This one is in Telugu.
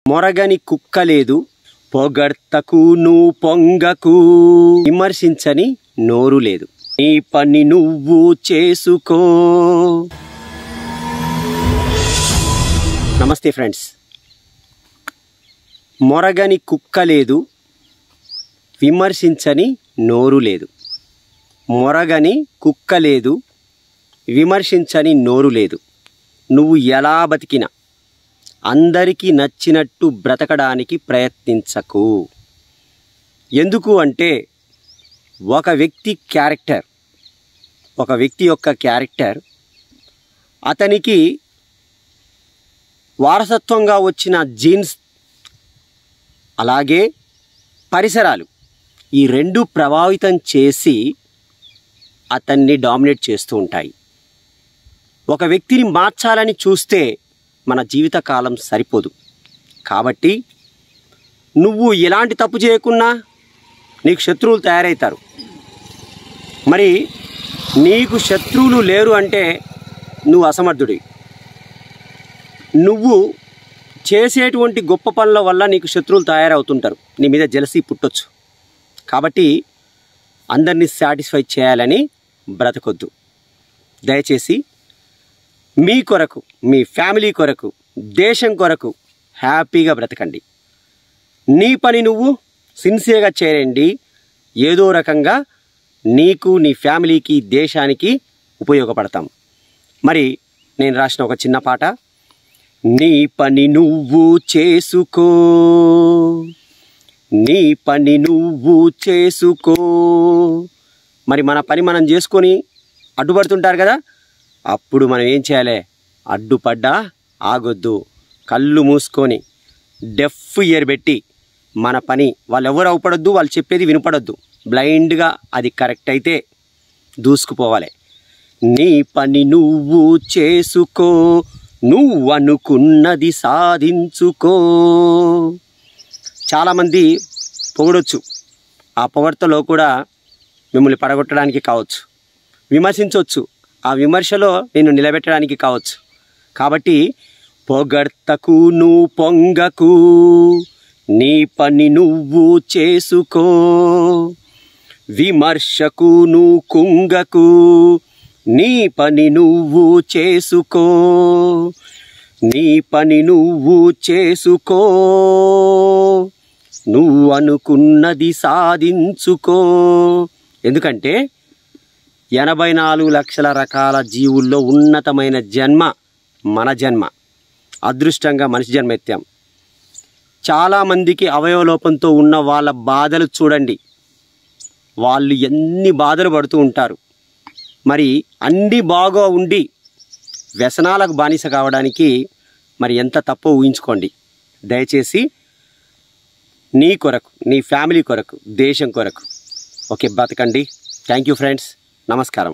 మొరగని కుక్క లేదు, పొగడ్తకు నువ్వు పొంగకు, విమర్శించని నోరు లేదు, నీ పని నువ్వు చేసుకో. నమస్తే ఫ్రెండ్స్. మొరగని కుక్క లేదు, విమర్శించని నోరు లేదు. మొరగని కుక్క లేదు, విమర్శించని నోరు లేదు. నువ్వు ఎలా బతికినా అందరికీ నచ్చినట్టు బ్రతకడానికి ప్రయత్నించకు. ఎందుకు అంటే ఒక వ్యక్తి యొక్క క్యారెక్టర్ అతనికి వారసత్వంగా వచ్చిన జీన్స్, అలాగే పరిసరాలు, ఈ రెండు ప్రభావితం చేసి అతన్ని డామినేట్ చేస్తూ ఉంటాయి. ఒక వ్యక్తిని మార్చాలని చూస్తే మన జీవితకాలం సరిపోదు. కాబట్టి నువ్వు ఎలాంటి తప్పు చేయకున్నా నీకు శత్రువులు తయారవుతారు. మరి నీకు శత్రువులు లేరు అంటే నువ్వు అసమర్థుడివి. నువ్వు చేసేటువంటి గొప్ప పనుల వల్ల నీకు శత్రువులు తయారవుతుంటారు. నీ మీద జెలసీ పుట్టొచ్చు. కాబట్టి అందరినీ సాటిస్ఫై చేయాలని బ్రతకొద్దు. దయచేసి మీ కొరకు, మీ ఫ్యామిలీ కొరకు, దేశం కొరకు హ్యాపీగా బ్రతకండి. నీ పని నువ్వు సిన్సియర్గా చేయండి. ఏదో రకంగా నీకు, నీ ఫ్యామిలీకి, దేశానికి ఉపయోగపడతాం. మరి నేను రాసిన ఒక చిన్న పాట, నీ పని నువ్వు చేసుకో, నీ పని నువ్వు చేసుకో. మరి మన పని మనం చేసుకొని అడ్డుపడుతుంటారు కదా, అప్పుడు మనం ఏం చేయాలి? అడ్డుపడ్డా ఆగొద్దు. కళ్ళు మూసుకొని డెఫ్ ఇయర్ పెట్టి మన పని, వాళ్ళు ఎవరు అవపడొద్దు, వాళ్ళు చెప్పేది వినపడొద్దు. బ్లైండ్గా అది కరెక్ట్ అయితే దూసుకుపోవాలి. నీ పని నువ్వు చేసుకో, నువ్వు అనుకున్నది సాధించుకో. చాలామంది పొగడొచ్చు. ఆ పొగడ్తలో కూడా మిమ్మల్ని పడగొట్టడానికి కావచ్చు, విమర్శించవచ్చు. ఆ విమర్శలో నిన్ను నిలబెట్టడానికి కావచ్చు. కాబట్టి పొగడ్తకు నువ్వు పొంగకు, నీ పని నువ్వు చేసుకో. విమర్శకు నువ్వు కుంగకు, నీ పని నువ్వు చేసుకో. నీ పని నువ్వు చేసుకో, నువ్వు అనుకున్నది సాధించుకో. ఎందుకంటే 84 లక్షల రకాల జీవుల్లో ఉన్నతమైన జన్మ మన జన్మ. అదృష్టంగా మనిషి జన్మ ఎత్తాం. చాలామందికి అవయవలోపంతో ఉన్న వాళ్ళ బాధలు చూడండి. వాళ్ళు ఎన్ని బాధలు పడుతూ ఉంటారు. మరి అన్నీ బాగా ఉండి వ్యసనాలకు బానిస కావడానికి మరి ఎంత తప్పో ఊహించుకోండి. దయచేసి నీ కొరకు, నీ ఫ్యామిలీ కొరకు, దేశం కొరకు ఓకే బతకండి. Thank you friends. నమస్కారం.